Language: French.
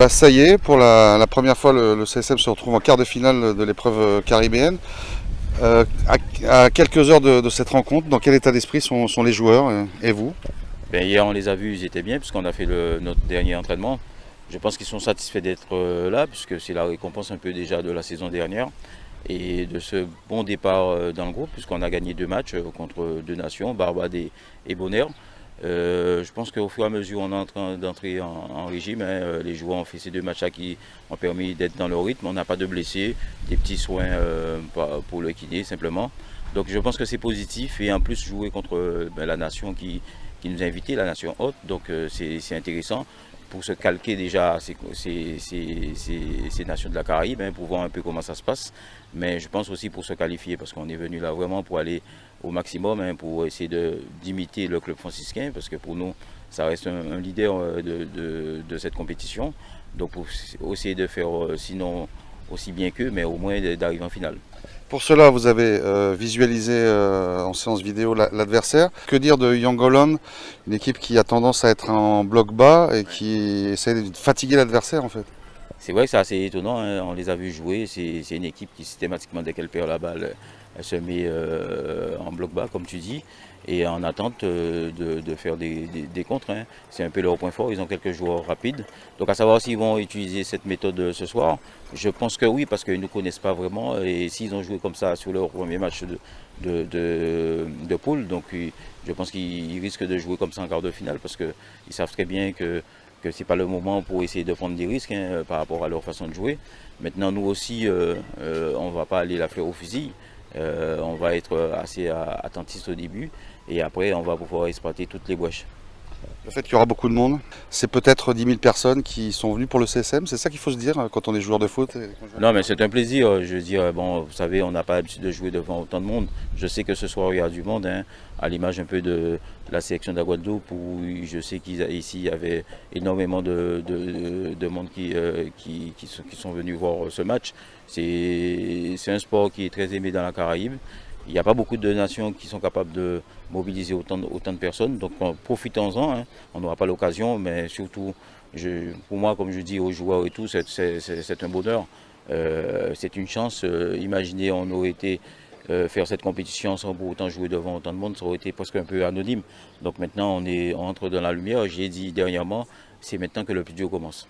Ça y est, pour la première fois, le CSM se retrouve en quart de finale de l'épreuve caribéenne. À quelques heures de cette rencontre, dans quel état d'esprit sont les joueurs et vous? Ben, hier, on les a vus, ils étaient bien, puisqu'on a fait notre dernier entraînement. Je pense qu'ils sont satisfaits d'être là, puisque c'est la récompense un peu déjà de la saison dernière et de ce bon départ dans le groupe, puisqu'on a gagné 2 matchs contre 2 nations, Barbade et Bonaire. Je pense qu'au fur et à mesure, on est en train d'entrer en régime. Les joueurs ont fait ces 2 matchs-là qui ont permis d'être dans leur rythme. On n'a pas de blessés, des petits soins pour le kiné simplement. Donc je pense que c'est positif et en plus jouer contre la nation qui nous a invités, la nation haute. Donc c'est intéressant pour se calquer déjà à ces nations de la Caraïbe, pour voir un peu comment ça se passe. Mais je pense aussi pour se qualifier, parce qu'on est venu là vraiment pour aller au maximum, pour essayer d'imiter le club franciscain, parce que pour nous, ça reste un leader de cette compétition. Donc pour essayer de faire, sinon aussi bien qu'eux, mais au moins d'arriver en finale. Pour cela, vous avez visualisé en séance vidéo l'adversaire. Que dire de Yangolon, une équipe qui a tendance à être en bloc bas et qui essaie de fatiguer l'adversaire en fait? C'est vrai que c'est assez étonnant, on les a vus jouer. C'est une équipe qui systématiquement, dès qu'elle perd la balle, elle se met en bloc bas, comme tu dis, et en attente de faire des contres. C'est un peu leur point fort, ils ont quelques joueurs rapides. Donc à savoir s'ils vont utiliser cette méthode ce soir, je pense que oui, parce qu'ils ne nous connaissent pas vraiment, et s'ils ont joué comme ça sur leur premier match de poule, donc je pense qu'ils risquent de jouer comme ça en quart de finale, parce qu'ils savent très bien que ce n'est pas le moment pour essayer de prendre des risques par rapport à leur façon de jouer. Maintenant, nous aussi, on ne va pas aller la fleur au fusil. On va être assez attentiste au début et après, on va pouvoir exploiter toutes les brèches. Le fait qu'il y aura beaucoup de monde, c'est peut-être 10 000 personnes qui sont venues pour le CSM, c'est ça qu'il faut se dire quand on est joueur de foot Non, mais c'est un plaisir. Je veux dire, bon, vous savez, on n'a pas l'habitude de jouer devant autant de monde. Je sais que ce soir, il y a du monde, à l'image un peu de la sélection de la Guadeloupe, où je sais qu'ici, il y avait énormément de monde qui sont venus voir ce match. C'est un sport qui est très aimé dans la Caraïbe. Il n'y a pas beaucoup de nations qui sont capables de mobiliser autant de personnes. Donc profitons-en, on n'aura pas l'occasion, mais surtout, pour moi, comme je dis aux joueurs et tout, c'est un bonheur. C'est une chance. Imaginez, on aurait été faire cette compétition sans pour autant jouer devant autant de monde, ça aurait été presque un peu anonyme. Donc maintenant, on entre dans la lumière. J'ai dit dernièrement, c'est maintenant que le plus dur commence.